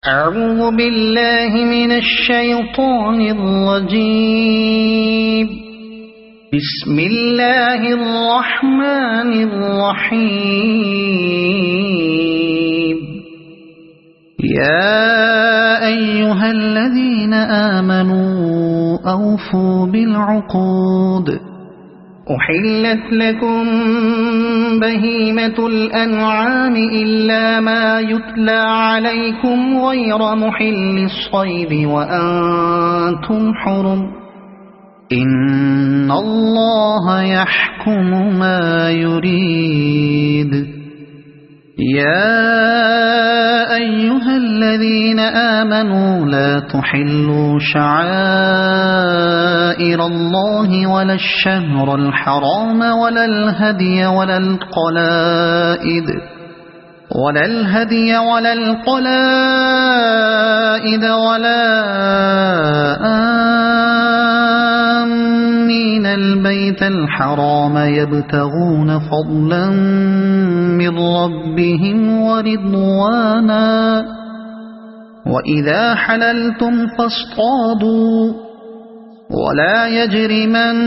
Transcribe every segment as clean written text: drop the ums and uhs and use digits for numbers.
أعوذ بالله من الشيطان الرجيم. بسم الله الرحمن الرحيم. يا أيها الذين آمنوا أوفوا بالعقود. أحلت لكم بهيمة الأنعام إلا ما يتلى عليكم غير محل الصيد وأنتم حرم. إن الله يحكم ما يريد. يا أيها الذين آمنوا لا تحلوا شعائر الله ولا الشهر الحرام ولا الهدي ولا القلائد ولا آمين البيت الحرام يبتغون فضلا من ربهم ورضوانا. وإذا حللتم فاصطادوا ولا يجرمنكم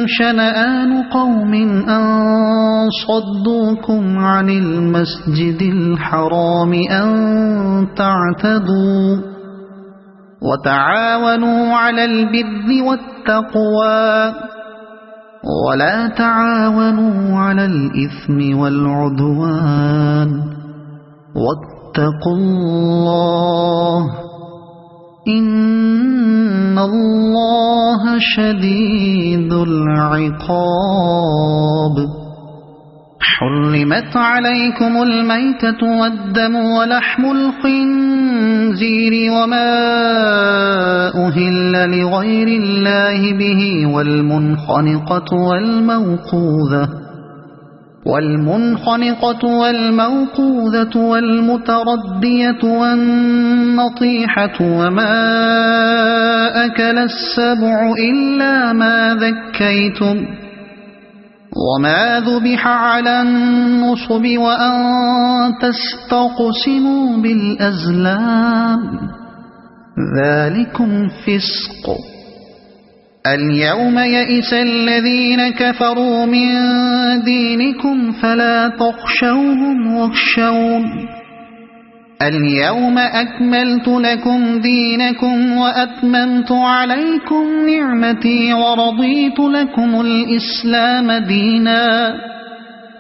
شنآن قوم أن صدوكم عن المسجد الحرام أن تعتدوا. وتعاونوا على البر والتقوى ولا تعاونوا على الإثم والعدوان. واتقوا الله إن الله شديد العقاب. حرمت عليكم الميتة والدم ولحم الخنزير وما أهل لغير الله به والمنخنقة والموقوذة والمتردية والنطيحة وما أكل السبع إلا ما ذكيتم وما ذبح على النصب وأن تستقسموا بالأزلام ذلكم فسق. اليوم يئس الذين كفروا من دينكم فلا تخشوهم واخشون. اليوم أكملت لكم دينكم وأتممت عليكم نعمتي ورضيت لكم الإسلام دينا.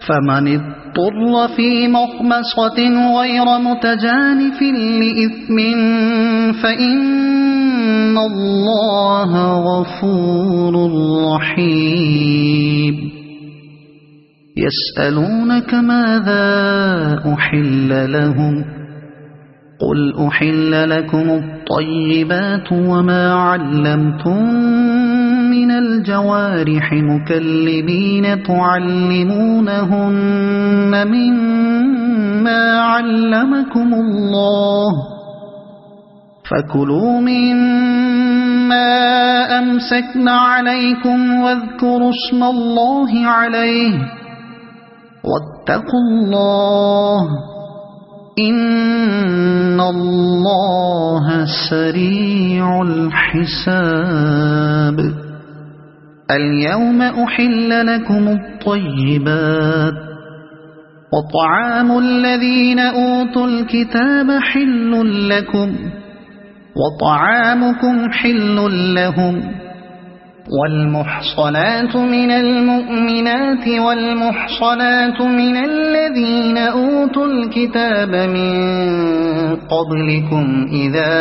فمن اضطر في مخمصة غير متجانف لإثم فإن الله غفور رحيم. يسألونك ماذا أحل لهم قل أحل لكم الطيبات وما علمتم من الجوارح مكلبين تعلمونهن مما علمكم الله فكلوا مما أمسكن عليكم واذكروا اسم الله عليه واتقوا الله إن الله سريع الحساب. اليوم أحل لكم الطيبات وطعام الذين أوتوا الكتاب حل لكم وطعامكم حل لهم. والمحصنات من المؤمنات والمحصنات من الذين أوتوا الكتاب من قبلكم إذا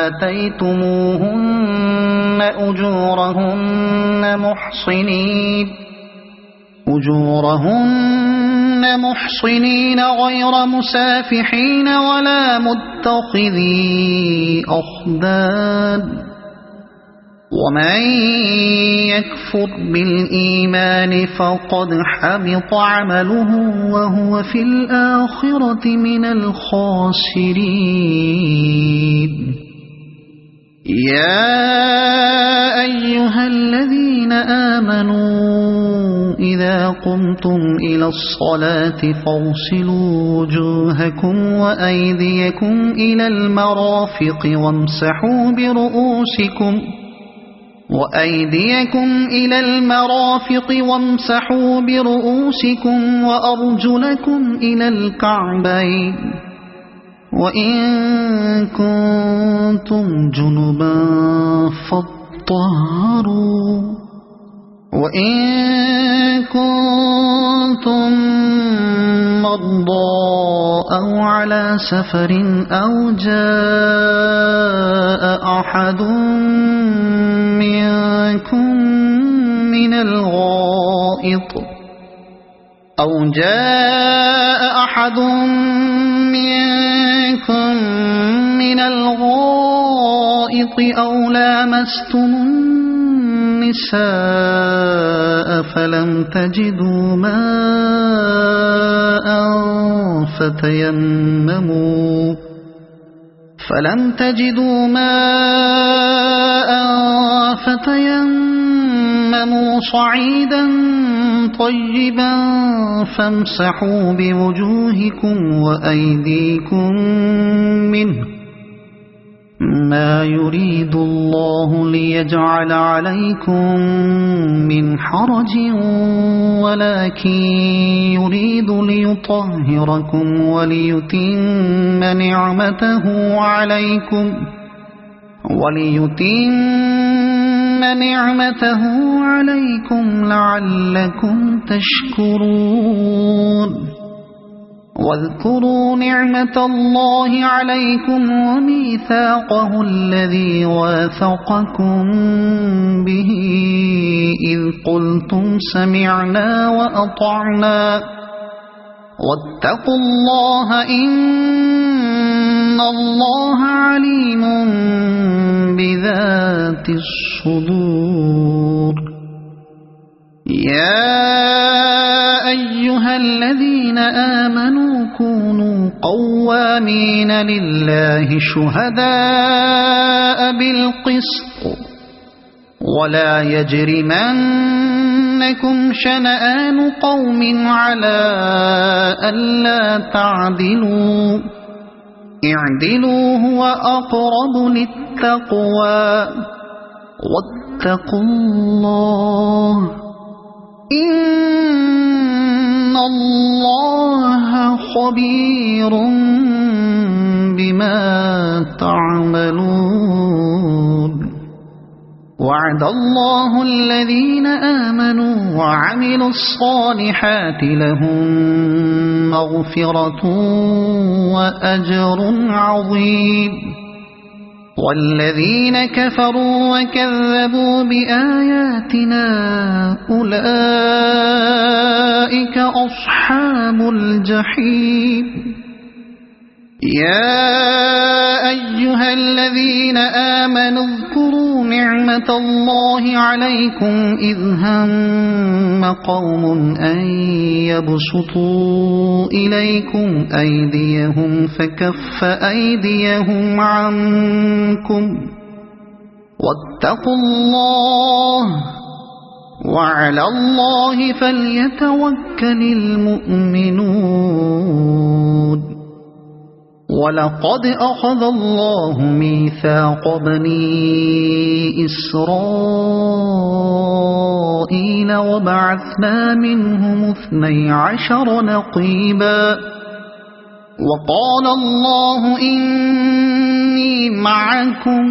آتيتموهن أجورهن محصنين غير مسافحين ولا متخذي أخدان. ومن يكفر بالإيمان فقد حبط عمله وهو في الآخرة من الخاسرين. يا أيها الذين آمنوا إذا قمتم إلى الصلاة فاغسلوا وجوهكم وأيديكم إلى المرافق وامسحوا برؤوسكم وأرجلكم إلى الكعبين وإن كنتم جنبا فاطهروا وإن كنتم مرضى أو على سفر أو جاء أحد منكم من الغائط أو لامستم النساء فلم تجدوا ماء فتيمموا صعيدا طيبا فامسحوا بوجوهكم وأيديكم منه ما يريد الله ليجعل عليكم من حرج ولكن يريد ليطهركم وليتم نعمته عليكم لعلكم تشكرون واذكروا نعمة الله عليكم وميثاقه الذي واثقكم به إذ قلتم سمعنا وأطعنا واتقوا الله إن الله عليم بذات الصدور يا أيها الذين آمنوا كونوا قوامين لله شهداء بالقسط ولا يجرمنكم شنآن قوم على ألا تعدلوا اعدلوا هو أقرب للتقوى واتقوا الله إن الله خبير بما تعملون وعد الله الذين آمنوا وعملوا الصالحات لهم مغفرة وأجر عظيم والذين كفروا وكذبوا بآياتنا أولئك أصحاب الجحيم يا أيها الذين آمنوا اذكروا نعمة الله عليكم إذ هم قوم أن يبسطوا إليكم أيديهم فكف أيديهم عنكم واتقوا الله وعلى الله فليتوكل المؤمنون ولقد أخذ الله ميثاق بني إسرائيل وبعثنا منهم 12 نقيبا وقال الله إني معكم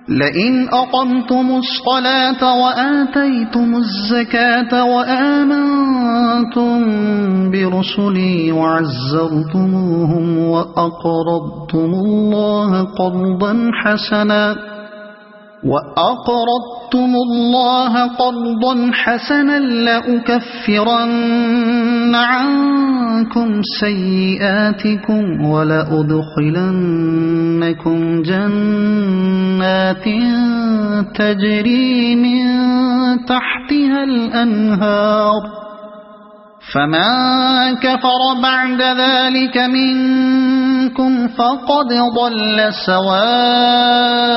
لئن أقمتم الصلاة وآتيتم الزكاة وآمنتم برسلي وعزرتموهم وأقرضتم الله قرضا حسنا لأكفرن عنكم سيئاتكم ولأدخلنكم جنات تجري من تحتها الأنهار فمن كفر بعد ذلك منكم فقد ضل سواء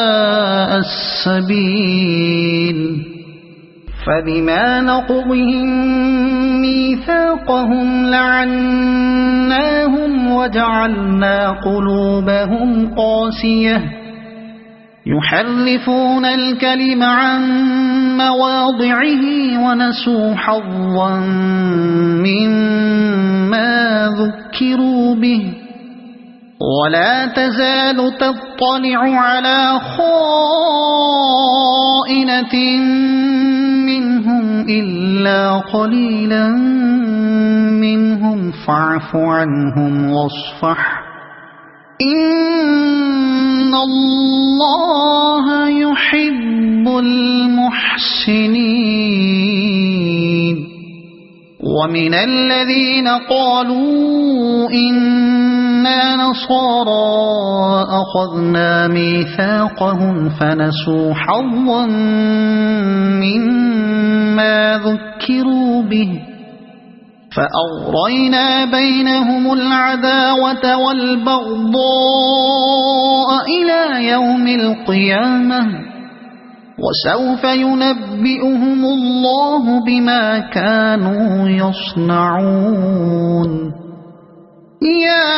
السبيل فبما نقضهم ميثاقهم لعناهم وجعلنا قلوبهم قاسية يحرفون الكلم عن مواضعه ونسوا حظا مما ذكروا به ولا تزال تطلع على خائنة منهم إلا قليلا منهم فاعف عنهم واصفح إن الله يحب المحسنين ومن الذين قالوا إنا نصارى أخذنا ميثاقهم فنسوا حظا مما ذكروا به فأغرينا بينهم العداوة والبغضاء إلى يوم القيامة وسوف ينبئهم الله بما كانوا يصنعون يا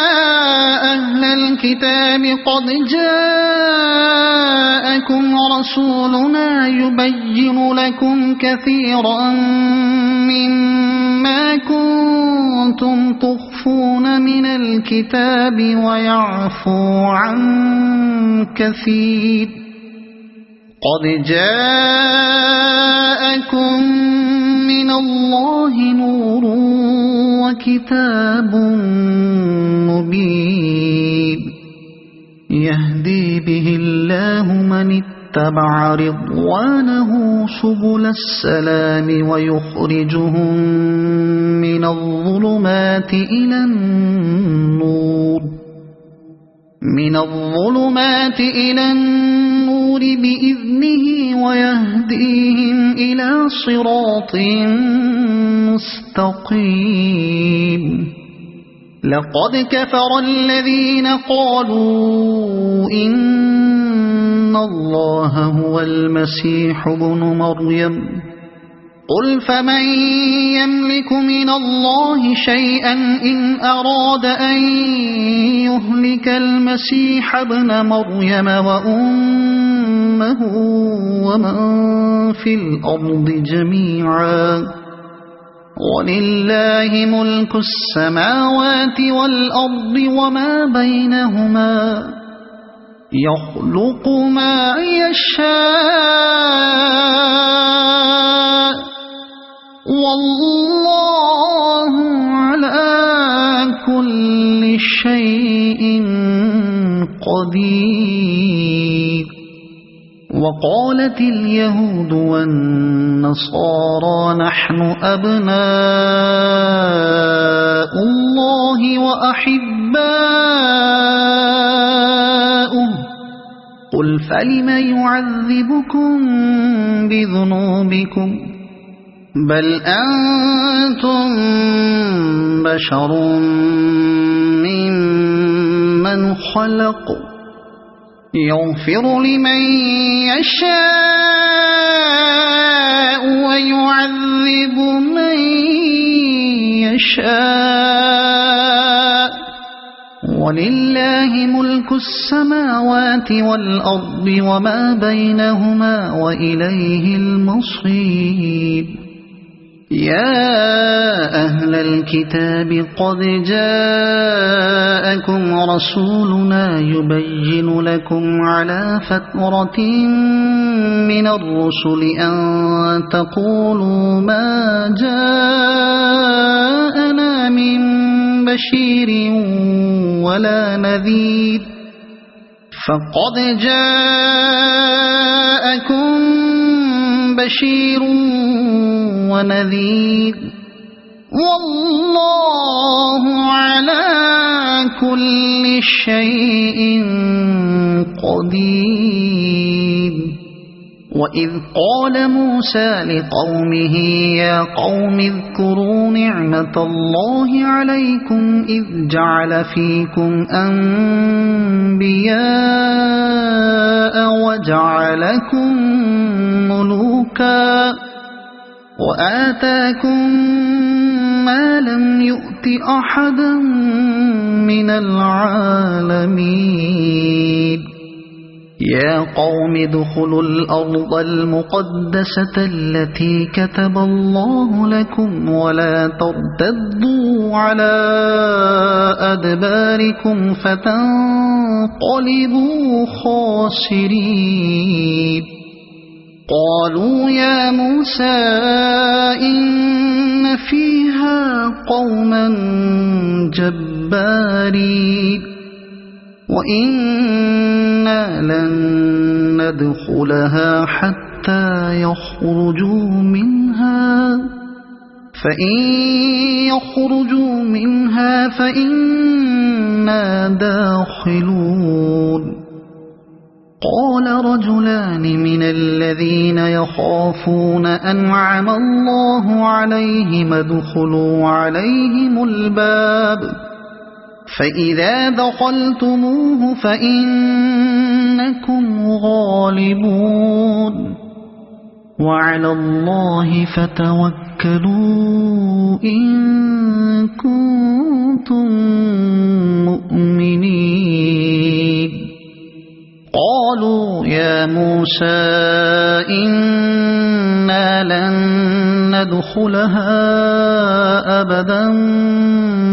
أهل الكتاب قد جاءكم رسولنا يبين لكم كثيرا مما كنتم تخفون من الكتاب ويعفو عن كثير قد جاءكم من الله نور وكتاب مبين يهدي به الله من اتبع رضوانه سبل السلام ويخرجهم من الظلمات إلى النور بإذنه ويهديهم إلى صراط مستقيم لقد كفر الذين قالوا إن الله هو المسيح ابن مريم قل فمن يملك من الله شيئا إن أراد أن يهلك المسيح ابن مريم وأمه ومن في الأرض جميعا ولله ملك السماوات والأرض وما بينهما يخلق ما يشاء والله على كل شيء قدير وقالت اليهود والنصارى نحن أبناء الله وأحباؤه قل فلم يعذبكم بذنوبكم بل أنتم بشر ممن خلق يغفر لمن يشاء ويعذب من يشاء ولله ملك السماوات والأرض وما بينهما وإليه المصير يا أهل الكتاب قد جاءكم رسولنا يبين لكم على فترة من الرسل أن تقولوا ما جاءنا من بشير ولا نذير فقد جاءكم بشير ونذير والله على كل شيء قدير وإذ قال موسى لقومه يا قوم اذكروا نعمة الله عليكم إذ جعل فيكم أنبياء وجعلكم ملوكا وآتاكم ما لم يؤت أحدا من العالمين يا قوم ادخلوا الأرض المقدسة التي كتب الله لكم ولا ترتدوا على أدباركم فتنقلبوا خاسرين قالوا يا موسى إن فيها قوما جبارين وإنا لن ندخلها حتى يخرجوا منها فإن يخرجوا منها فإنا داخلون قال رجلان من الذين يخافون أنعم الله عليهم ادخلوا عليهم الباب فإذا دخلتموه فإنكم غالبون وعلى الله فتوكلوا إن كنتم مؤمنين قالوا يا موسى إنا لن ندخلها أبدا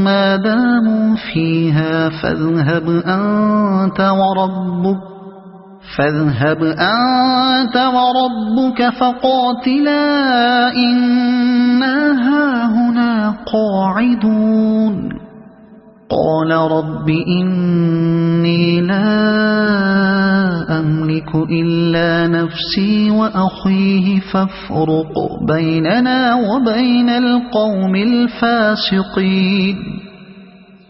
ما داموا فيها فاذهب أنت وربك فقاتلا إنا هاهنا قاعدون قال رب إني لا أملك إلا نفسي وأخيه فافرق بيننا وبين القوم الفاسقين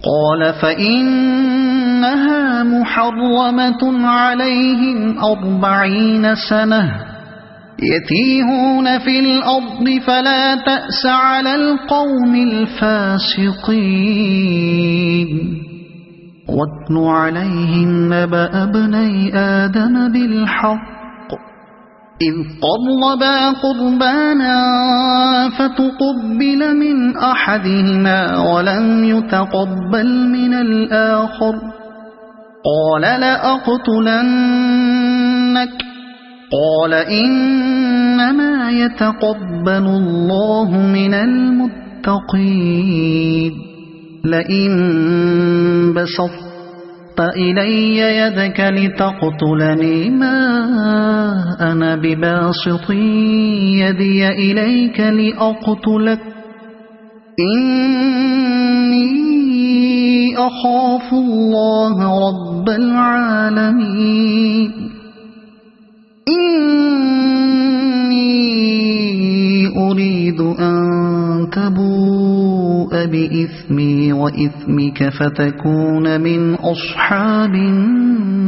قال فإنها محرمة عليهم 40 سنة يتيهون في الأرض فلا تأس على القوم الفاسقين واتل عليهم نبأ ابني آدم بالحق إذ قربا قربانا فتقبل من أحدهما ولم يتقبل من الآخر قال لأقتلنك قال إنما يتقبل الله من المتقين لئن بسطت إلي يدك لتقتلني ما أنا بباسط يدي إليك لأقتلك إني أخاف الله رب العالمين إني أريد أن تبوء بإثمي وإثمك فتكون من أصحاب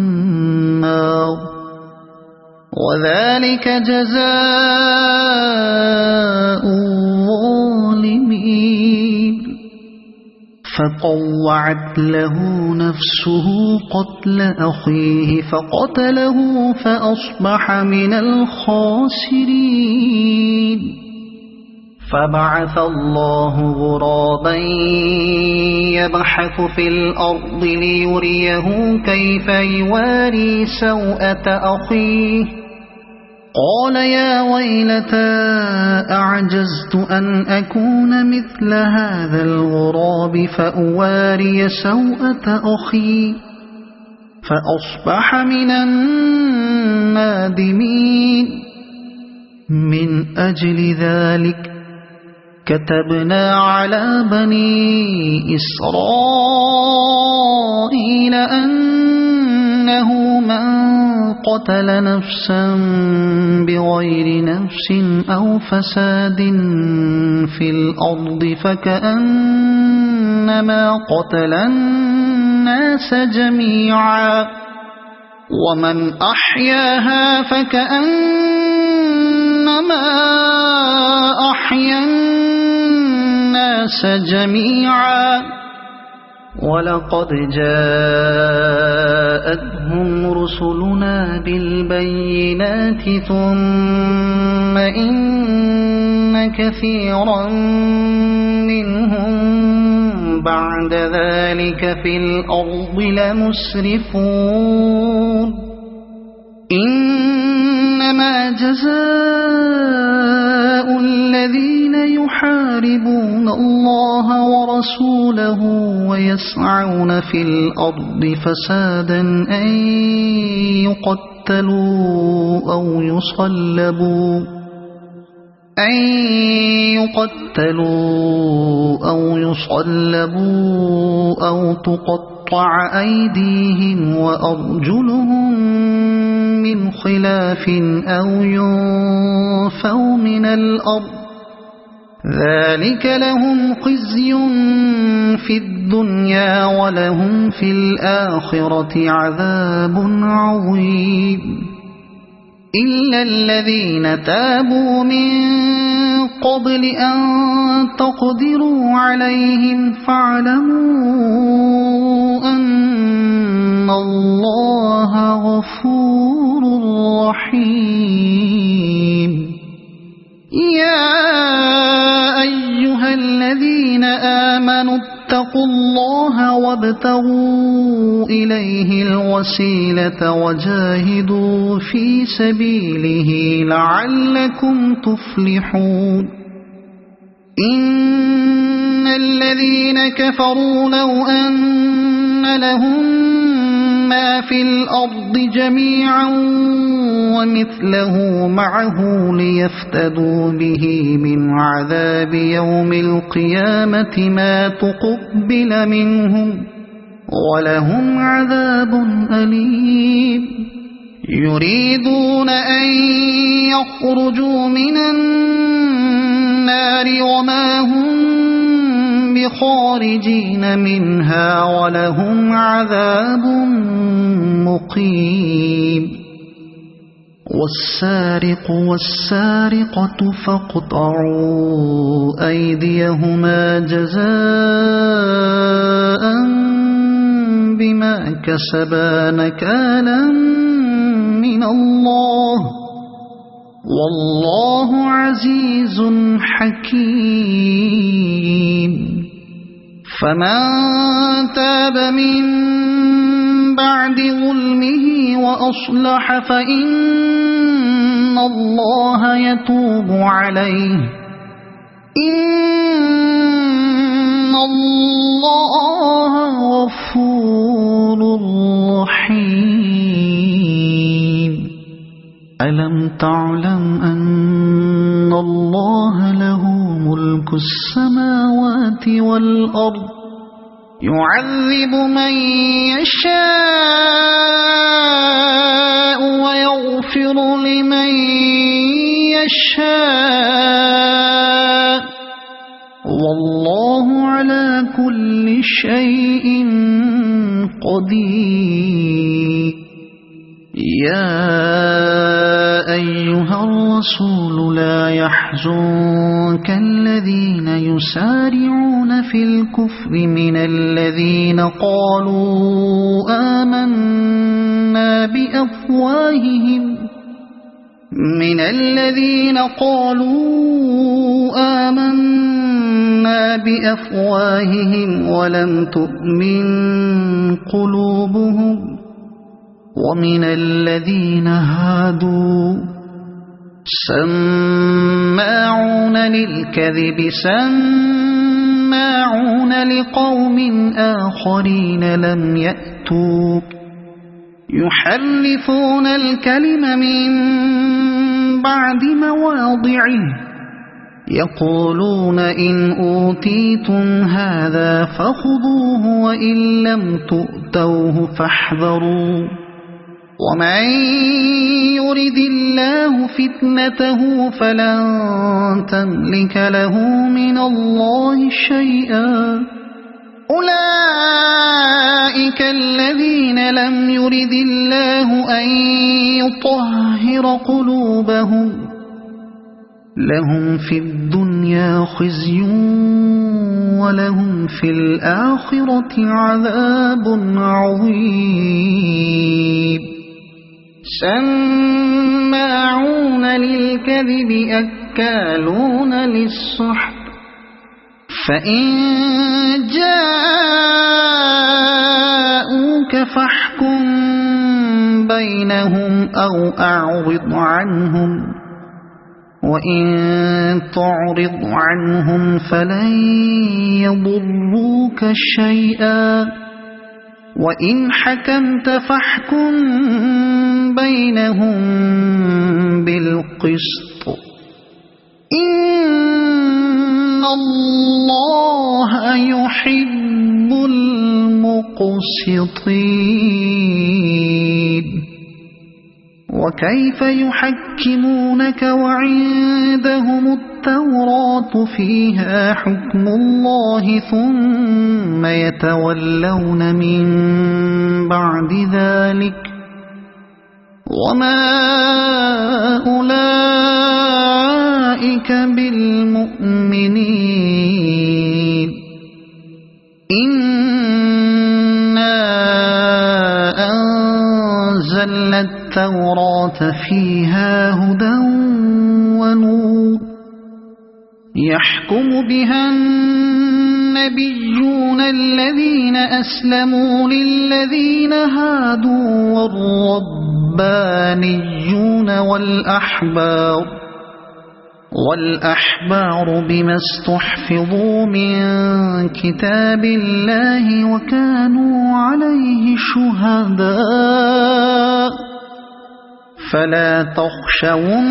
النار وذلك جزاء الظالمين فطوعت له نفسه قتل أخيه فقتله فأصبح من الخاسرين فبعث الله غرابا يبحث في الأرض ليريه كيف يواري سوءة أخيه قال يا ويلتى أعجزت أن أكون مثل هذا الغراب فأواري سوءة أخي فأصبح من النادمين من أجل ذلك كتبنا على بني إسرائيل أنه من قتل نفسا بغير نفس أو فساد في الأرض فكأنما قتل الناس جميعا ومن أحياها فكأنما أحيا الناس جميعا ولقد جاءتهم رسلنا بالبينات ثم إن كثيرا منهم بعد ذلك في الأرض لمسرفون إنما جزاء الذين يحاربون الله ورسوله ويسعون في الأرض فسادا أن يقتلوا أو يصلبوا أو تقطع أيديهم وأرجلهم من خلاف أو ينفوا من الأرض ذلك لهم خزي في الدنيا ولهم في الآخرة عذاب عظيم إلا الذين تابوا من قبل أن تقدروا عليهم فاعلموا أن الله غفور رحيم يا أيها الذين آمنوا اتقوا الله وابتغوا إليه الوسيلة وجاهدوا في سبيله لعلكم تفلحون إن الذين كفروا لو أن لهم ما في الأرض جميعا ومثله معه ليفتدوا به من عذاب يوم القيامة ما تقبل منهم ولهم عذاب أليم يريدون أن يخرجوا من النار وما هم بخارجين منها ولهم عذاب مقيم والسارق والسارقة فاقطعوا أيديهما جزاء بما كسبا نكالا من الله والله عزيز حكيم فمن تاب من بعد ظلمه وأصلح فإن الله يتوب عليه إن الله غفور رحيم ألم تعلم أن الله له ملك السماوات والأرض يعذب من يشاء ويغفر لمن يشاء والله على كل شيء قدير يا أيها الرسول لا يحزنك الذين يسارعون في الكفر من الذين قالوا آمنا بأفواههم ولم تؤمن قلوبهم ومن الذين هادوا سماعون للكذب سماعون لقوم آخرين لم يأتوك يحرفون الكلم من بعد مواضعه يقولون إن أوتيتم هذا فخذوه وإن لم تؤتوه فاحذروا ومن يرد الله فتنته فلن تملك له من الله شيئا أولئك الذين لم يرد الله أن يطهر قلوبهم لهم في الدنيا خزي ولهم في الآخرة عذاب عظيم سماعون للكذب أكالون للسحت فإن جاءوك فاحكم بينهم أو أعرض عنهم وإن تعرض عنهم فلن يضروك شيئا وإن حكمت فاحكم بينهم بالقسط إن الله يحب المقسطين وكيف يحكمونك وعندهم التوراة فيها حكم الله ثم يتولون من بعد ذلك وما أولئك بالمؤمنين إنا أنزلنا التوراة فيها هدى ونور يحكم بها النبيون الذين أسلموا للذين هادوا والربانيون والأحبار بما استحفظوا من كتاب الله وكانوا عليه شهداء فلا تخشوا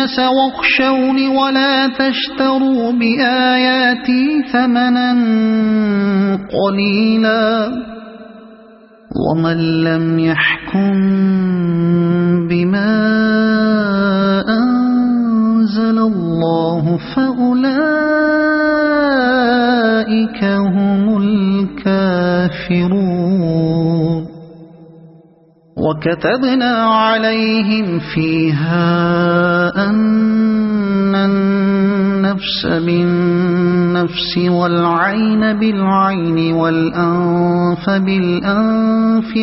الناس واخشوني ولا تشتروا بآياتي ثمنا قليلا ومن لم يحكم بما أنزل الله فأولئك هم الكافرون وكتبنا عليهم فيها أن النفس بالنفس والعين بالعين والأنف بالأنف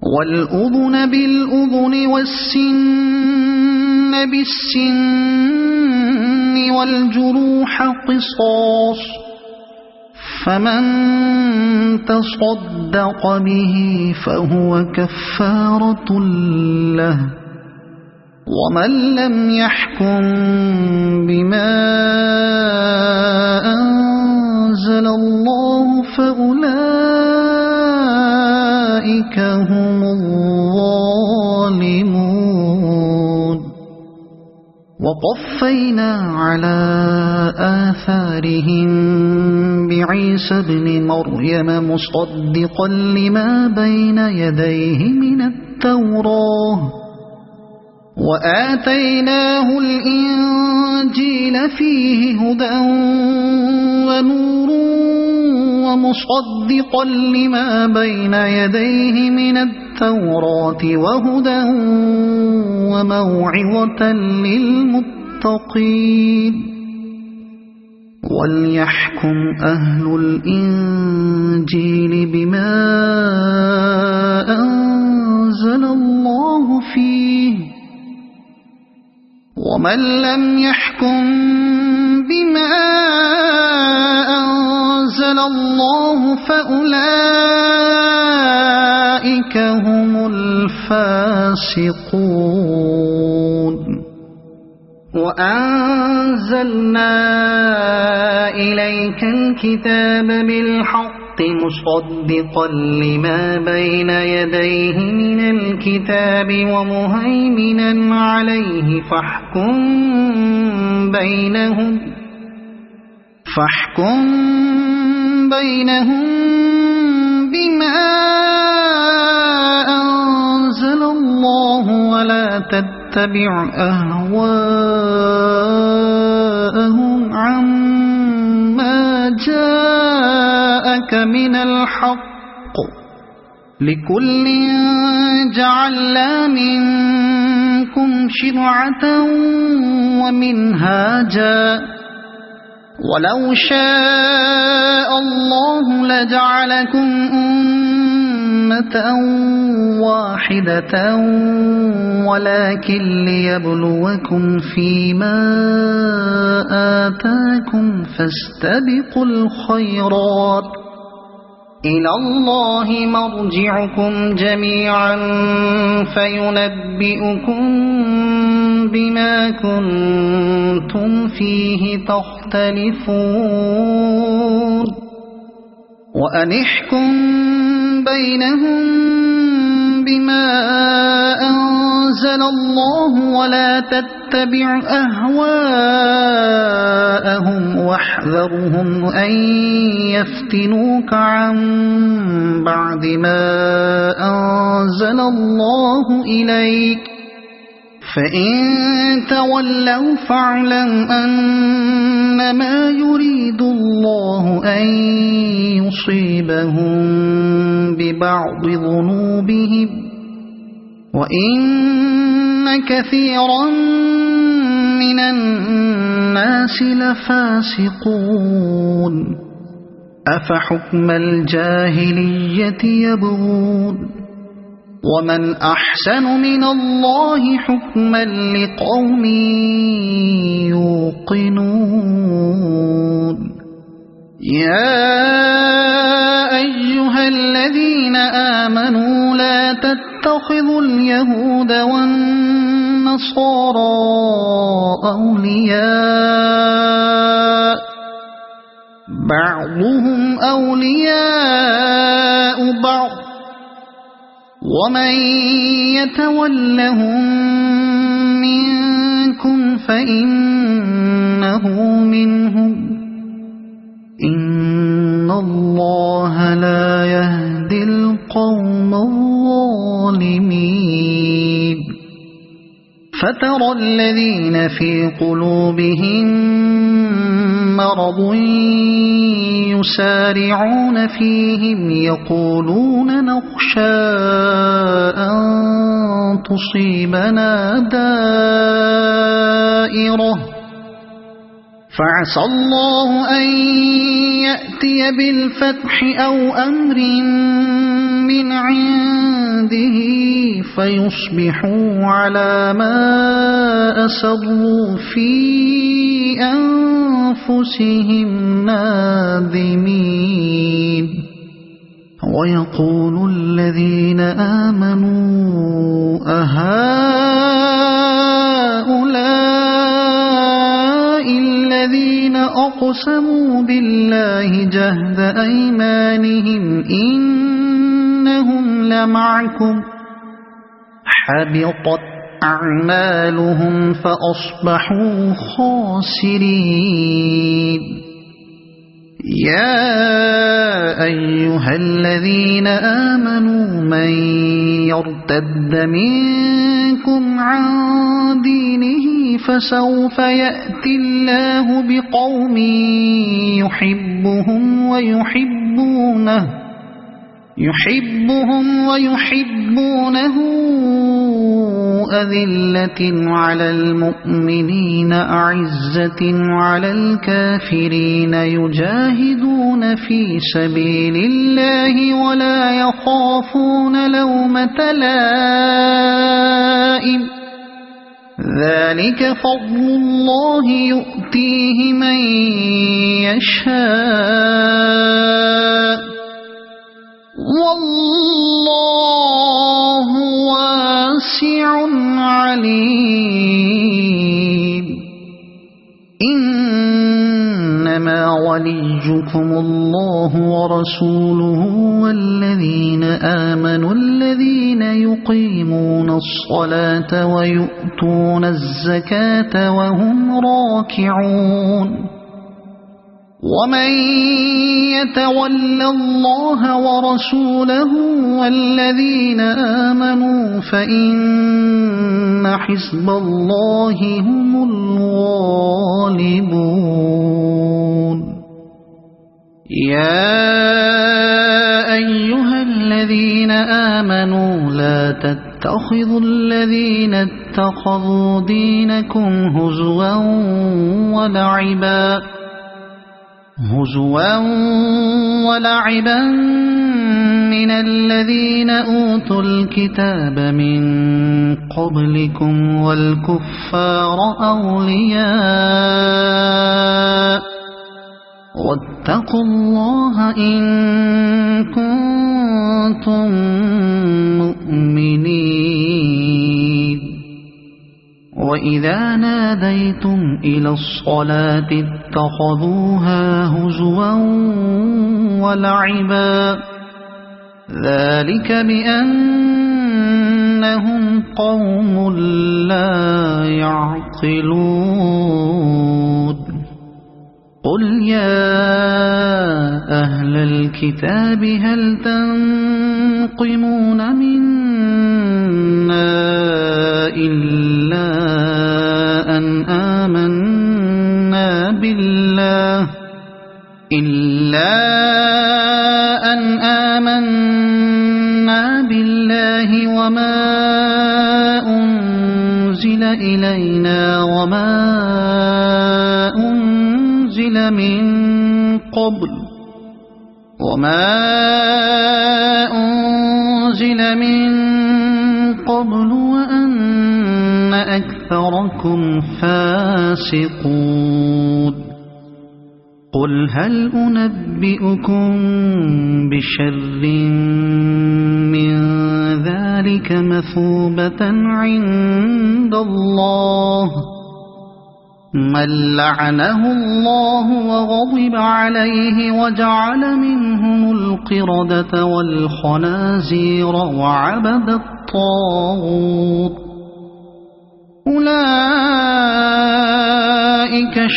والأذن بالأذن والسن بالسن والجروح قصاص فمن تصدق به فهو كفارة له ومن لم يحكم بما أنزل الله فأولئك هم الظالمون وقفينا على آثارهم بعيسى ابن مريم مصدقا لما بين يديه من التوراة وآتيناه الإنجيل فيه هدى ونور ومصدقا لما بين يديه من التوراة وهدى وموعظة للمتقين وليحكم أهل الإنجيل بما أنزل الله فيه ومن لم يحكم بما أنزل الله فأولئك هم الفاسقون وأنزلنا إليك الكتاب بالحق مصدقا لما بين يديه من الكتاب ومهيمنا عليه فاحكم بينهم بما أنزل الله ولا تتبع أهواءهم عما جاءك من الحق لكل جعلنا منكم شرعة ومنهاجا ولو شاء الله لجعلكم أمة واحدة ولكن ليبلوكم فيما آتاكم فاستبقوا الخيرات إلى الله مرجعكم جميعا فينبئكم بما كنتم فيه تختلفون وأنحكم بينهم بما أنزل الله ولا تتبع أهواءهم واحذرهم أن يفتنوك عن بعد ما أنزل الله إليك فإن تولوا فاعلم أنما يريد الله أن يصيبهم ببعض ذنوبهم وإن كثيرا من الناس لفاسقون أفحكم الجاهلية يبغون ومن أحسن من الله حكما لقوم يوقنون يا أيها الذين آمنوا لا تتخذوا اليهود والنصارى أولياء بعضهم أولياء بعض ومن يتولهم منكم فإنه منهم إن الله لا يهدي القوم الظالمين فترى الذين في قلوبهم مرض يسارعون فيهم يقولون نخشى أن تصيبنا دائرة فعسى الله أن يأتي بالفتح أو أمر من عنده فيصبحوا على ما أسروا في أنفسهم نادمين ويقول الذين آمنوا أهؤلاء الذين أقسموا بالله جهد أيمانهم إنهم لمعكم حبطت أعمالهم فأصبحوا خاسرين يا أيها الذين آمنوا من يرتد منكم عن دينه فسوف يأتي الله بقوم يحبهم ويحبونه أذلة على المؤمنين أعزة على الكافرين يجاهدون في سبيل الله ولا يخافون لومة لائم ذلك فضل الله يؤتيه من يشاء والله واسع عليم إنما وليكم الله ورسوله والذين آمنوا الذين يقيمون الصلاة ويؤتون الزكاة وهم راكعون ومن يتول الله ورسوله والذين آمنوا فإن حزب الله هم الغالبون يا أيها الذين آمنوا لا تتخذوا الذين اتخذوا دينكم هزوا ولعبا من الذين أوتوا الكتاب من قبلكم والكفار أولياء واتقوا الله إن كنتم مؤمنين وإذا ناديتم إلى الصلاة اتخذوها هزوا ولعبا ذلك بأنهم قوم لا يعقلون قل يا أهل الكتاب هل تنقمون منا إلا أن آمنا بالله وما أنزل إلينا وما أنزل من قبل وأن أكثركم فاسقون قل هل أنبئكم بشر من ذلك مثوبة عند الله من لعنه الله وغضب عليه وجعل منهم القردة والخنازير وعبد الطاغوت أولئك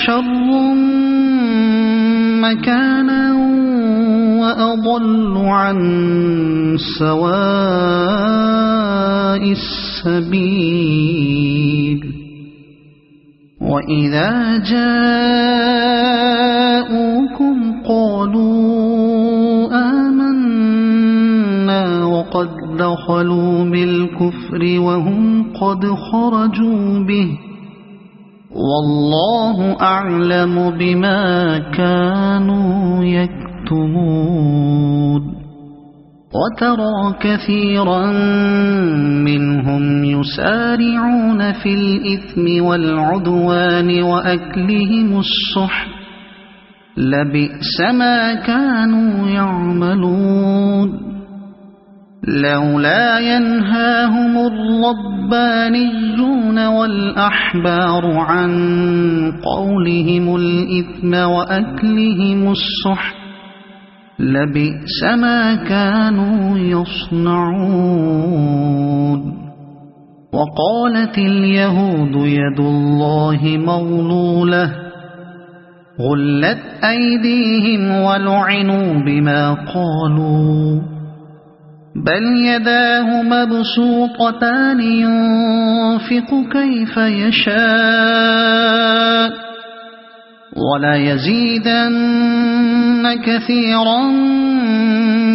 شر مكانا وأضل عن سواء السبيل وإذا جاءوكم قالوا آمنا وقد دخلوا بالكفر وهم قد خرجوا به والله أعلم بما كانوا يكتمون وترى كثيرا منهم يسارعون في الإثم والعدوان وأكلهم السحت لبئس ما كانوا يعملون لولا ينهاهم الربانيون والأحبار عن قولهم الإثم وأكلهم السحت لبئس ما كانوا يصنعون وقالت اليهود يد الله مغلولة غلت أيديهم ولعنوا بما قالوا بل يداه مبسوطتان ينفق كيف يشاء ولا يزيدن كثيرا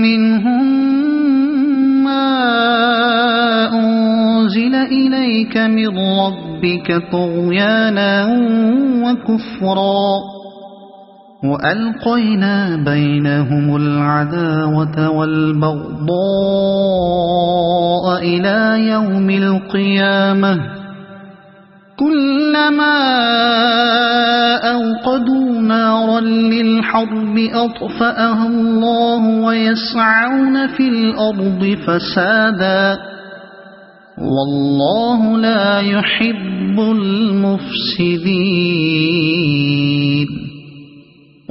منهم ما أنزل إليك من ربك طغيانا وكفرا وألقينا بينهم العداوة والبغضاء إلى يوم القيامة كلما أوقدوا نارا للحرب أطفأها الله ويسعون في الأرض فسادا والله لا يحب المفسدين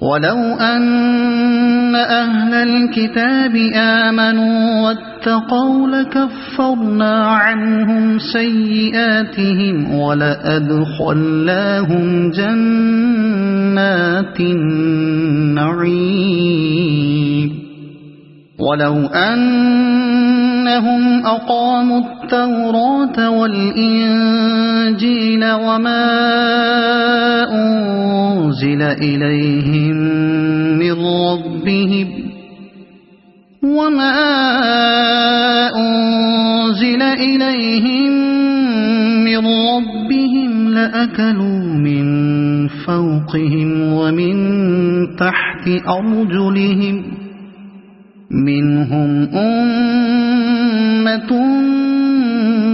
ولو أن أهل الكتاب آمنوا واتقوا لكفرنا عنهم سيئاتهم ولأدخلناهم جنات النعيم ولو أنهم أقاموا التوراة والإنجيل وما أنزل إليهم من ربهم لأكلوا من فوقهم ومن تحت أرجلهم منهم أمة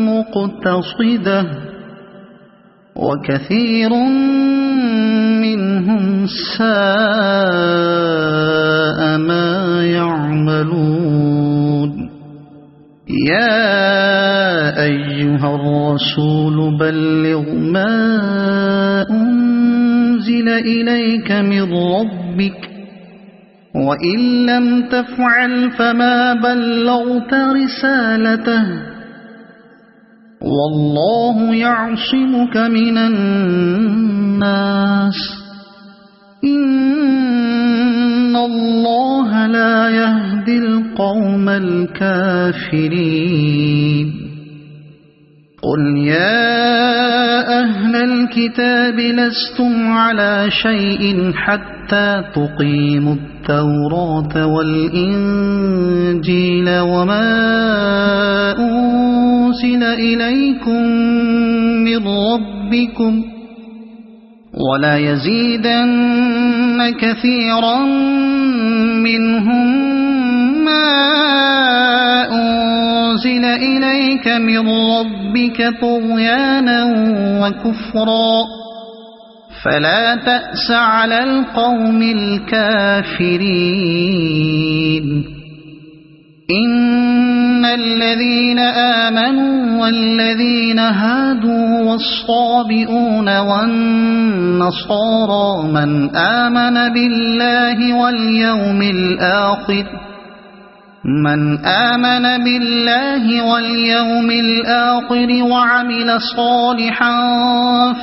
مقتصدة وكثير منهم ساء ما يعملون يا أيها الرسول بلغ ما أنزل إليك من ربك وإن لم تفعل فما بلغت رسالته والله يعصمك من الناس إن الله لا يهدي القوم الكافرين قل يا أهل الكتاب لستم على شيء حتى تقيموا التوراة والإنجيل وما أنزل إليكم من ربكم ولا يزيدن كثيرا منهم ما أنزل إليك من ربك طغيانا وكفرا فلا تأس على القوم الكافرين إن الذين آمنوا والذين هادوا والصابئون والنصارى من آمن بالله واليوم الآخر وعمل صالحا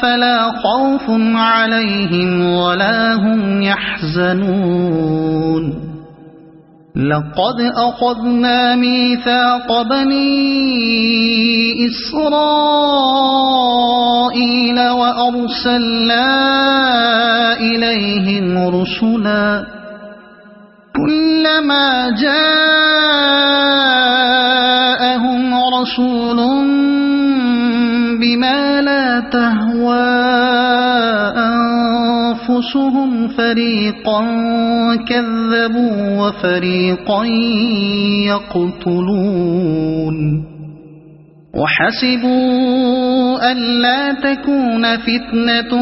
فلا خوف عليهم ولا هم يحزنون لقد أخذنا ميثاق بني إسرائيل وأرسلنا إليهم رسلا كلما جاءهم رسول بما لا تهوى أنفسهم فريقا كذبوا وفريقا يقتلون وحسبوا ألا تكون فتنة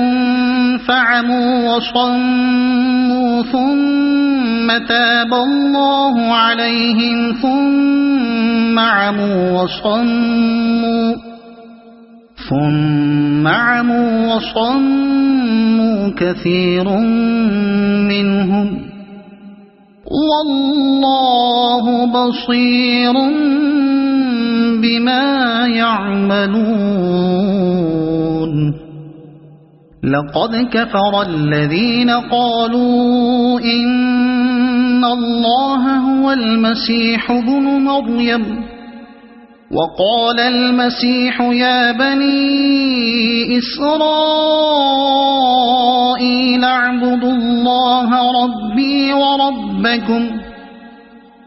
فعموا وصموا ثم تاب الله عليهم ثم عموا وصموا كثير منهم والله بصير بما يعملون لقد كفر الذين قالوا إن الله هو المسيح ابن مريم وقال المسيح يا بني إسرائيل اعبدوا الله ربي وربكم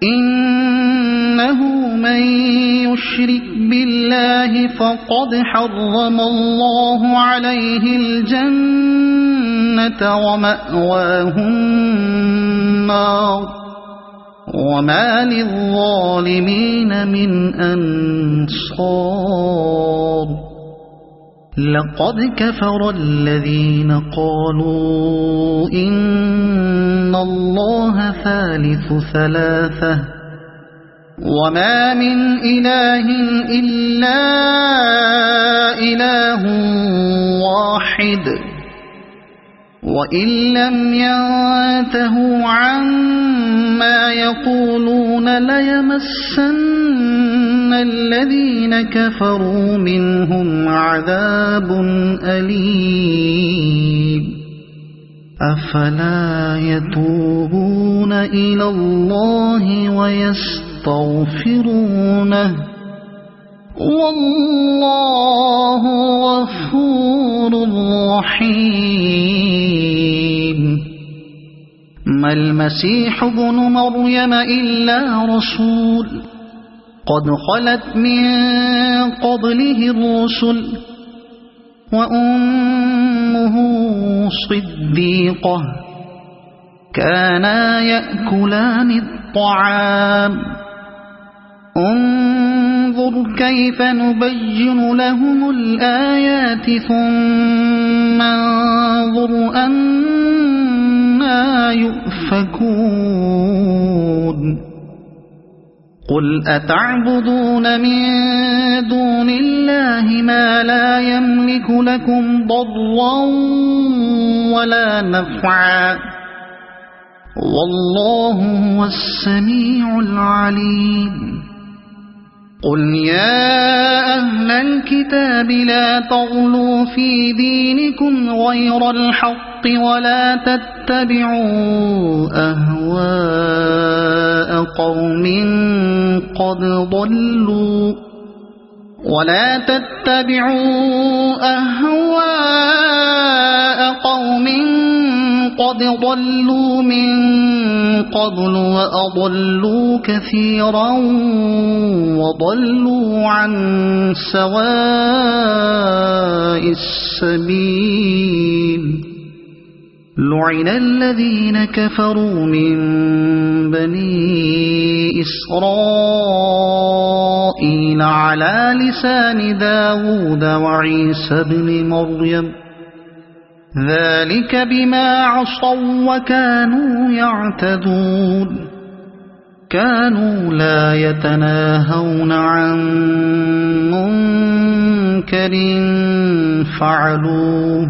إنه من يشرك بالله فقد حرم الله عليه الجنة ومأواه النار وما للظالمين من أنصار لقد كفر الذين قالوا إن الله ثالث ثلاثة وما من إله إلا إله واحد وإن لم ينتهوا عما يقولون ليمسن الذين كفروا منهم عذاب أليم أفلا يتوبون إلى الله ويستغفرونه والله غفور رحيم ما المسيح ابن مريم إلا رسول قد خلت من قبله الرسل وأمه صديقة كانا يأكلان الطعام انظر كيف نبين لهم الآيات ثم انظر أنى يؤفكون قل أتعبدون من دون الله ما لا يملك لكم ضرا ولا نفعا والله هو السميع العليم قل يا أهل الكتاب لا تغلوا في دينكم غير الحق ولا تتبعوا أهواء قوم قد ضلوا من قبل وأضلوا كثيرا وضلوا عن سواء السبيل لعن الذين كفروا من بني إسرائيل على لسان داود وعيسى بن مريم ذلك بما عصوا وكانوا يعتدون كانوا لا يتناهون عن منكر فعلوه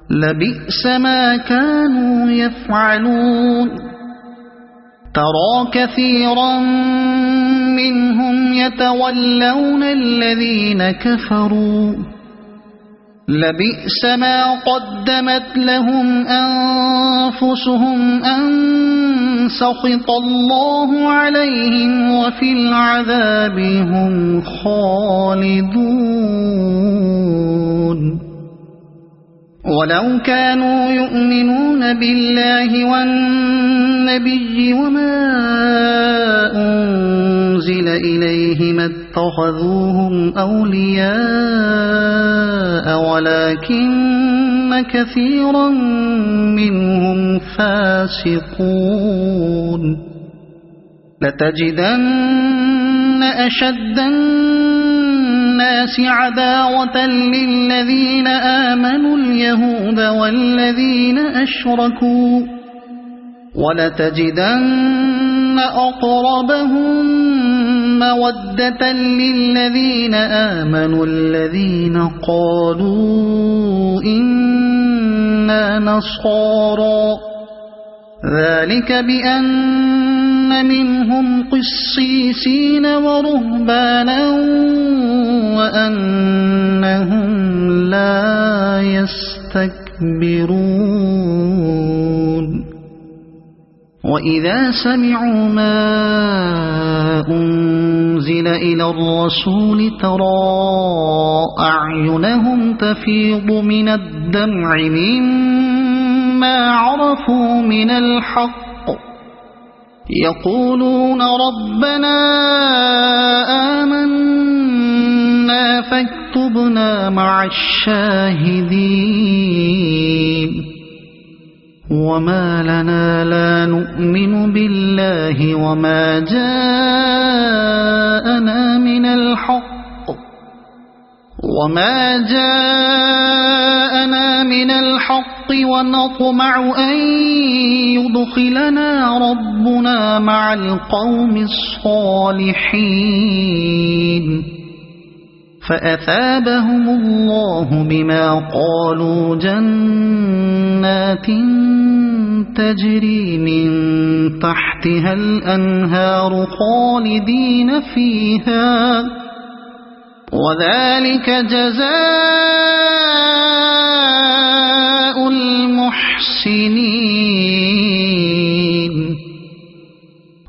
لبئس ما كانوا يفعلون ترى كثيرا منهم يتولون الذين كفروا لبئس ما قدمت لهم أنفسهم أن سخط الله عليهم وفي العذاب هم خالدون ولو كانوا يؤمنون بالله والنبي وما أنزل إليه ما اتخذوهم أولياء ولكن كثيرا منهم فاسقون لتجدن أشد الناس عداوة للذين آمنوا اليهود والذين أشركوا ولتجدن أقربهم مودة للذين آمنوا الذين قالوا إنا نصارى ذلك بأن منهم قسيسين ورهبانا وأنهم لا يستكبرون وإذا سمعوا ما أنزل إلى الرسول ترى أعينهم تفيض من الدمع مما عرفوا من الحق يقولون ربنا آمنا فاكتبنا مع الشاهدين وما لنا لا نؤمن بالله وما جاءنا من الحق ونطمع أن يدخلنا ربنا مع القوم الصالحين فأثابهم الله بما قالوا جنات تجري من تحتها الأنهار خالدين فيها وذلك جزاء المحسنين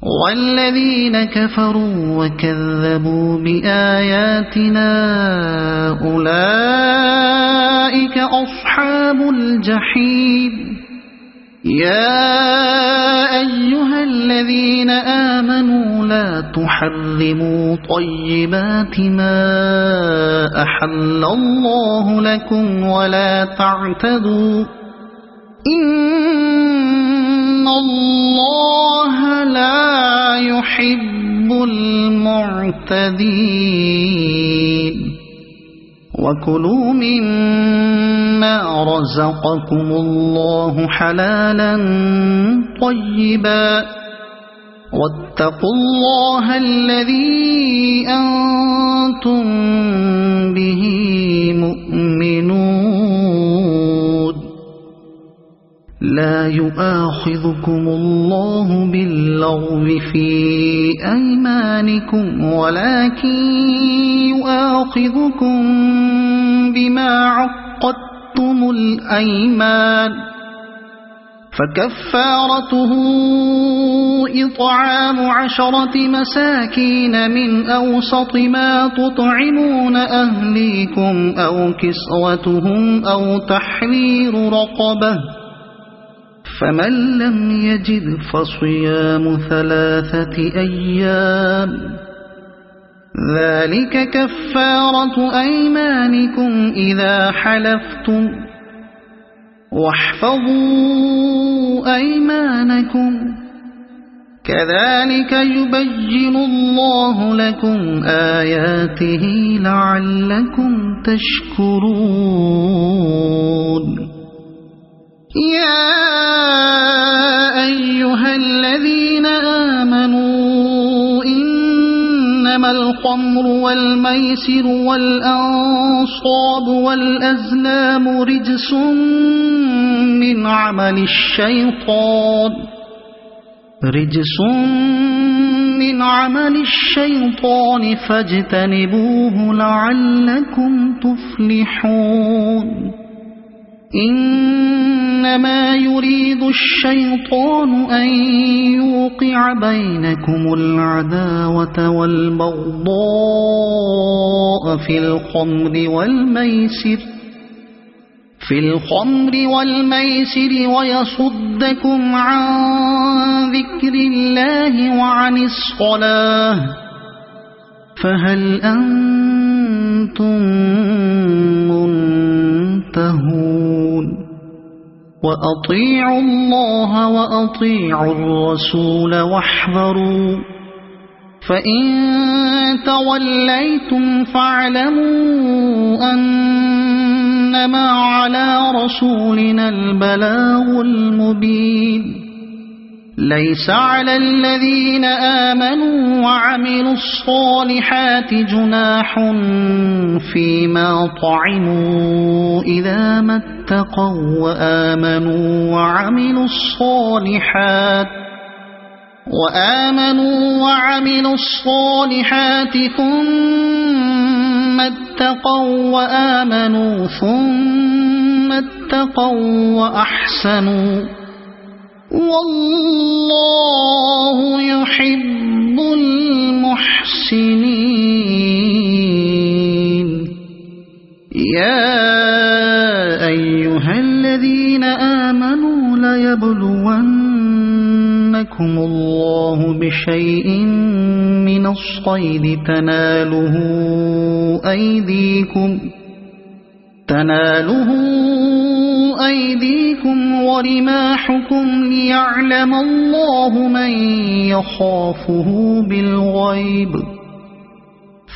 والذين كفروا وكذبوا بآياتنا أولئك أصحاب الجحيم يا أيها الذين آمنوا لا تحرموا طيبات ما أحل الله لكم ولا تعتدوا إن الله لا يحب المعتدين وكلوا مما رزقكم الله حلالا طيبا واتقوا الله الذي أنتم به مؤمنون لا يؤاخذكم الله باللغو في أيمانكم ولكن يؤاخذكم بما عقدتم الأيمان فكفارته إطعام 10 مساكين من أوسط ما تطعمون أهليكم أو كسوتهم أو تحرير رقبة فمن لم يجد فصيام 3 أيام ذلك كفارة أيمانكم إذا حلفتم واحفظوا أيمانكم كذلك يبين الله لكم آياته لعلكم تشكرون يا أيها الذين آمنوا إنما الخمر والميسر والأنصاب والأزلام رجس من عمل الشيطان فاجتنبوه لعلكم تفلحون إنما يريد الشيطان أن يوقع بينكم العداوة والبغضاء في الخمر والميسر ويصدكم عن ذكر الله وعن الصلاة فهل أنتم منتهون وأطيعوا الله وأطيعوا الرسول واحذروا فإن توليتم فاعلموا أنما على رسولنا البلاغ المبين ليس على الذين آمنوا وعملوا الصالحات جناح فيما طعموا إذا ما اتقوا وآمنوا وعملوا الصالحات ثم اتقوا وآمنوا ثم اتقوا وأحسنوا والله يحب المحسنين يا أيها الذين آمنوا ليبلونكم الله بشيء من الصيد تناله أيديكم ورماحكم ليعلم الله من يخافه بالغيب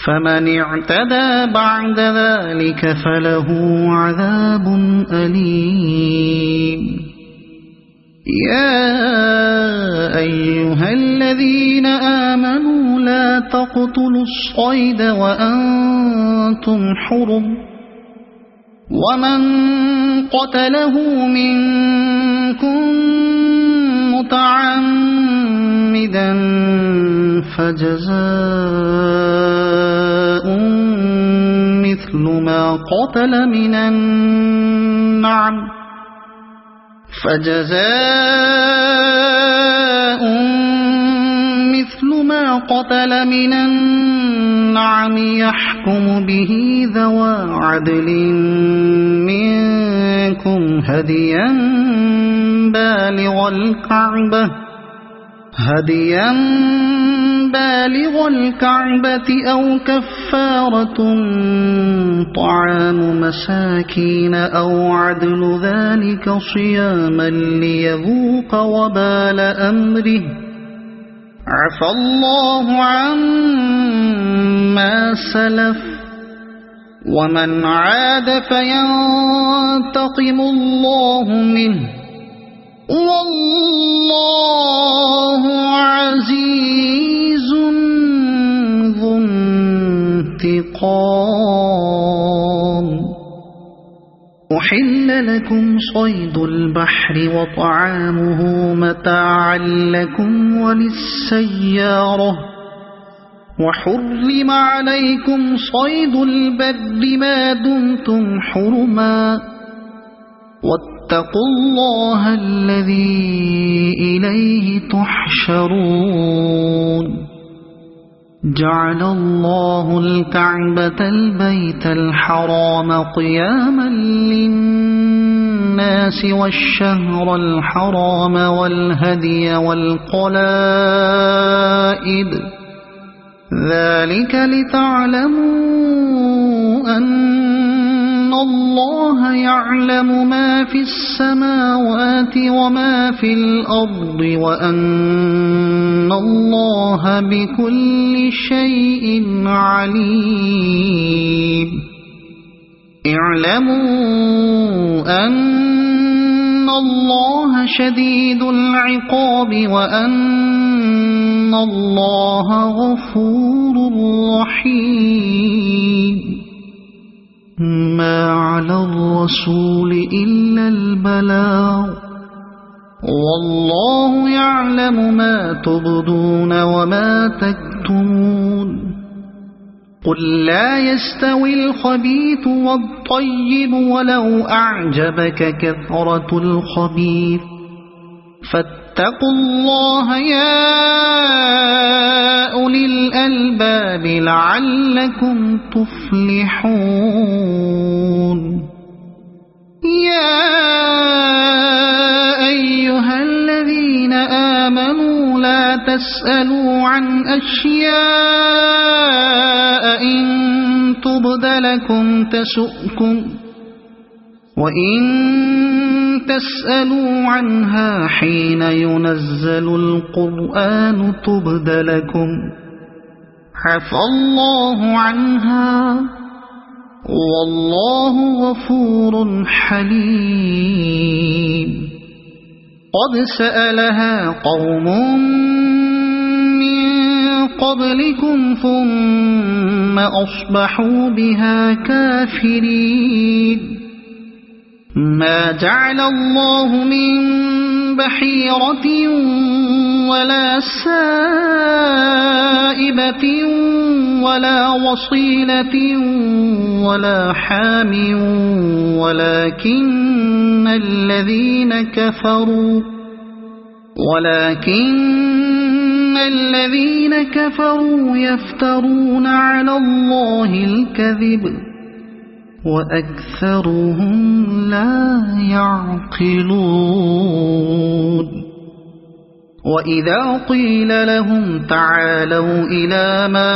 فمن اعتدى بعد ذلك فله عذاب أليم يا أيها الذين آمنوا لا تقتلوا الصيد وأنتم حرم ومن قتله منكم متعمدا فجزاء مثل ما قتل من النعم يحكم به ذوى عدل منكم هديا بالغ الكعبة أو كفارة طعام مساكين أو عدل ذلك صياما ليذوق وبال أمره عفى الله عما سلف ومن عاد فينتقم الله منه والله عزيز ذو انتقام. أحل لكم صيد البحر وطعامه متاعا لكم وللسيارة وحرم عليكم صيد البر ما دمتم حرما واتقوا الله الذي إليه تحشرون. جعل الله الكعبة البيت الحرام قياما للناس والشهر الحرام والهدي والقلائد ذلك لتعلموا أن الله يعلم ما في السماوات وما في الأرض وأن الله بكل شيء عليم. اعلموا أن الله شديد العقاب وأن الله غفور رحيم. ما على الرسول إلا البلاغ والله يعلم ما تبدون وما تكتمون. قل لا يستوي الخبيث والطيب ولو أعجبك كثرة الخبيث فاتقوا الله يا أولي الألباب لعلكم تفلحون. يا أيها الذين آمنوا لا تسألوا عن أشياء إن تبد لكم تسؤكم وإن تسألوا عنها حين ينزل القرآن تبد لكم عفى الله عنها والله غفور حليم. قد سألها قوم من قبلكم ثم أصبحوا بها كافرين. ما جعل الله من بحيرة ولا سائبة ولا وصيلة ولا حام ولكن الذين كفروا يفترون على الله الكذب وأكثرهم لا يعقلون. وإذا قيل لهم تعالوا إلى ما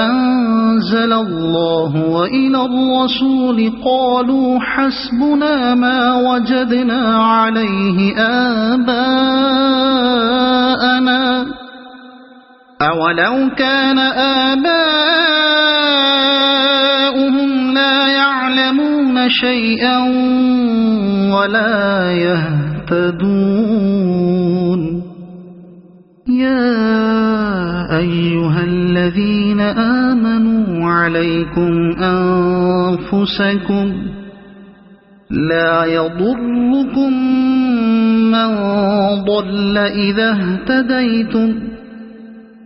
أنزل الله وإلى الرسول قالوا حسبنا ما وجدنا عليه آباءنا أولو كان آباؤهم لا يعلمون شيئا ولا يهتدون. يا أيها الذين آمنوا عليكم أنفسكم لا يضركم من ضل إذا اهتديتم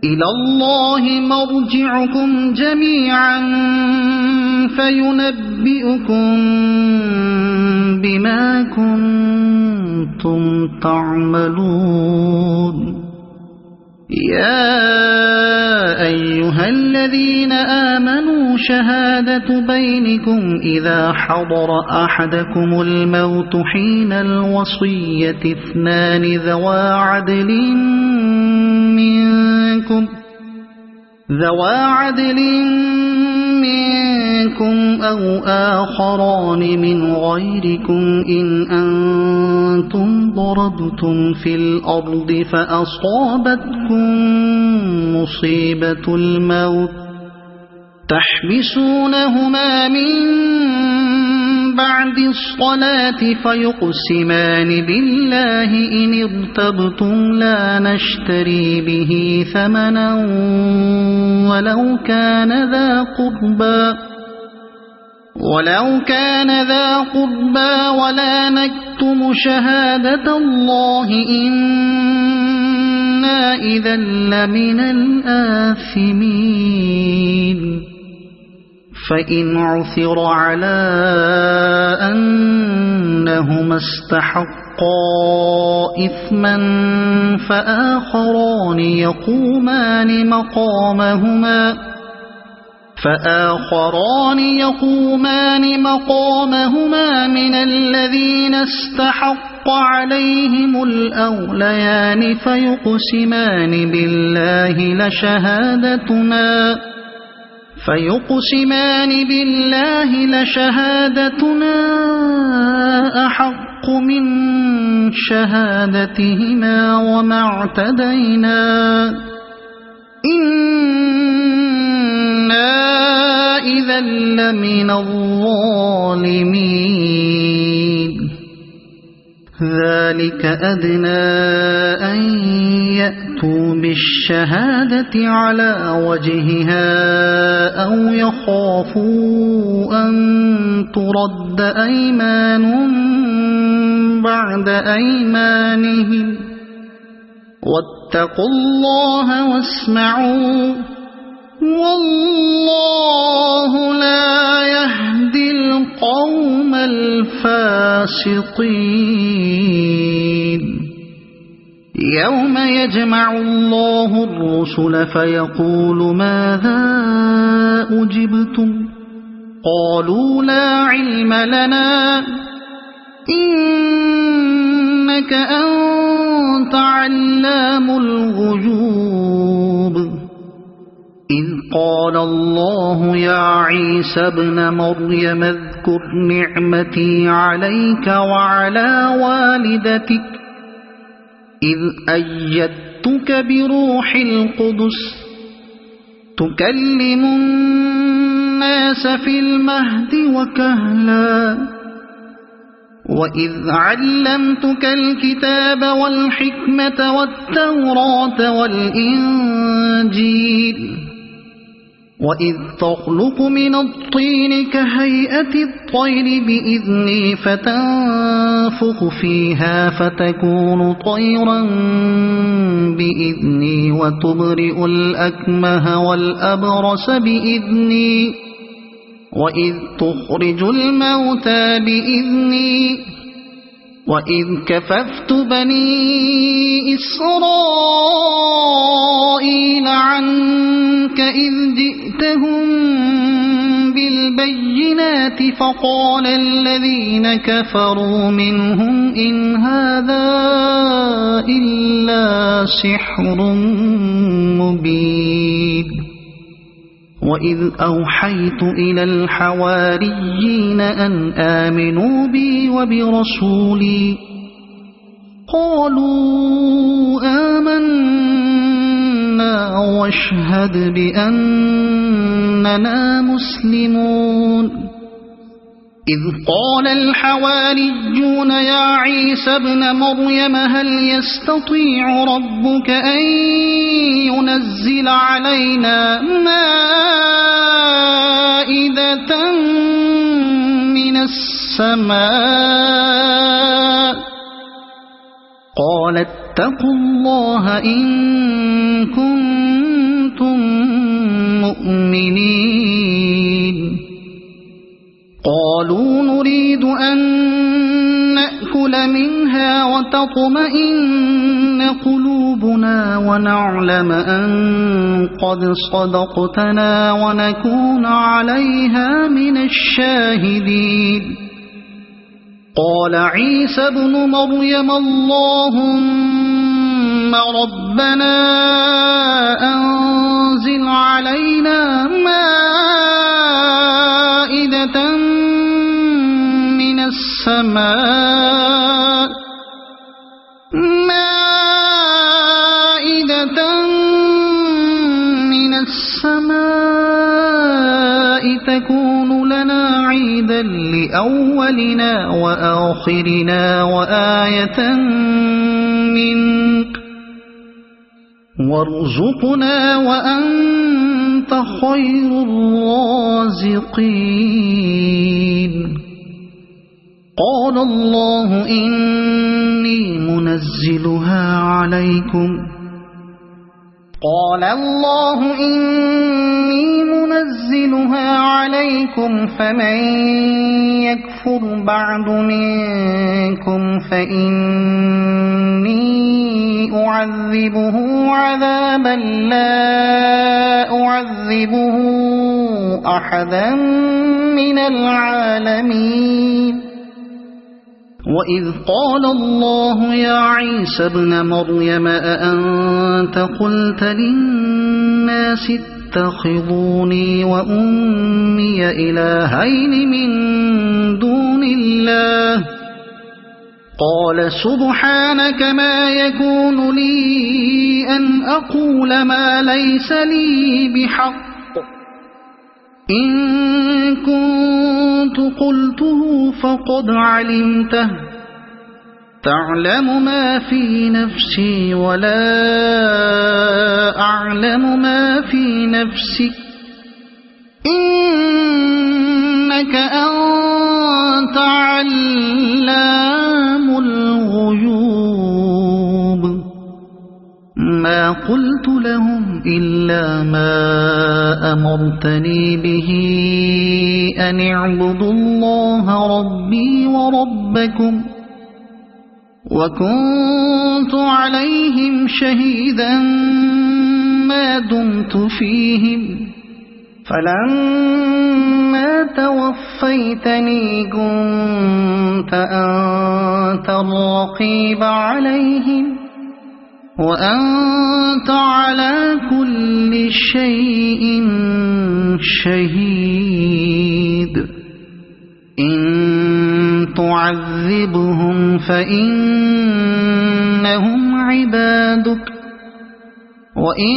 إلى الله مرجعكم جميعا فينبئكم بما كنتم تعملون. يا أيها الذين آمنوا شهادة بينكم إذا حضر أحدكم الموت حين الوصية اثنان ذوى عدل منكم ذوى عدل منكم أو آخران من غيركم إن أنتم ضربتم في الأرض فأصابتكم مصيبة الموت تحبسونهما من بعد الصلاة فيقسمان بالله إن ارتبتم لا نشتري به ثمنا ولو كان ذا قربى ولا نكتم شهادة الله إنا إذا لمن الآثمين فإن عثر على أنهما استحقا إثما فآخران يقومان مقامهما من الذين استحق عليهم الأوليان فيقسمان بالله لشهادتنا أحق من شهادتهما وما اعتدينا إنا إذا لمن الظالمين ذلك أدنى أن يأتوا بالشهادة على وجهها أو يخافوا أن ترد أيمان بعد أيمانهم واتقوا الله واسمعوا والله لا يهدي القوم الفاسقين يوم يجمع الله الرسل فيقول ماذا أجبتم قالوا لا علم لنا إنك أنت علام الغيوب إذ قال الله يا عيسى ابن مريم اذكر نعمتي عليك وعلى والدتك إذ أيدتك بروح القدس تكلم الناس في المهد وكهلا وإذ علمتك الكتاب والحكمة والتوراة والإنجيل وإذ تخلق من الطين كهيئة الطير بإذني فتنفخ فيها فتكون طيرا بإذني وتبرئ الأكمه والأبرص بإذني وإذ تخرج الموتى بإذني وإذ كففت بني إسرائيل عنك إذ جئتهم بالبينات فقال الذين كفروا منهم إن هذا إلا سحر مبين وإذ أوحيت إلى الحواريين أن آمنوا بي وبرسولي قالوا آمنا واشهد بأننا مسلمون إذ قال الحواريون يا عيسى ابن مريم هل يستطيع ربك أن ينزل علينا مائدة من السماء قال اتقوا الله إن كنتم مؤمنين قالوا نريد أن نأكل منها وتطمئن قلوبنا ونعلم أن قد صدقتنا ونكون عليها من الشاهدين قال عيسى ابن مريم اللهم ربنا أنزل علينا السماء مائدة من السماء تكون لنا عيدا لأولنا وآخرنا وآية منك وارزقنا وأنت خير الرازقين قال الله إني منزلها عليكم فمن يكفر بعد منكم فإني أعذبه عذابا لا أعذبه أحدا من العالمين وإذ قال الله يا عيسى ابن مريم أأنت قلت للناس اتخذوني وأمي إلهين من دون الله قال سبحانك ما يكون لي أن أقول ما ليس لي بحق إن كنت قلته فقد علمته تعلم ما في نفسي ولا أعلم ما في نفسك إنك أنت علام الغيوب ما قلت لهم إلا ما أمرتني به أن اعبدوا الله ربي وربكم وكنت عليهم شهيدا ما دمت فيهم فلما توفيتني كنت أنت الرقيب عليهم وأنت على كل شيء شهيد إن تعذبهم فإنهم عبادك وإن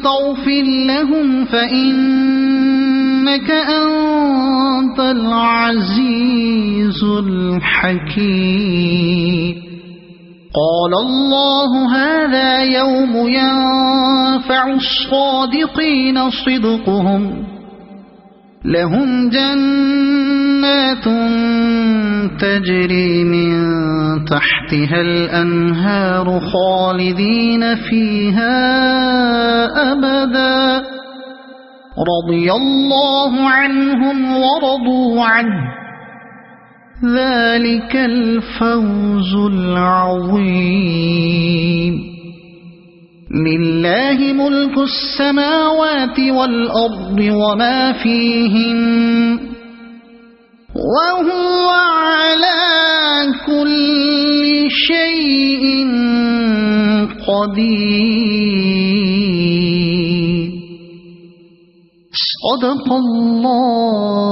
تغفر لهم فإنك أنت العزيز الحكيم قال الله هذا يوم ينفع الصادقين صدقهم لهم جنات تجري من تحتها الأنهار خالدين فيها أبدا رضي الله عنهم ورضوا عنه ذلك الفوز العظيم لله ملك السماوات والأرض وما فيهن وهو على كل شيء قدير صدق الله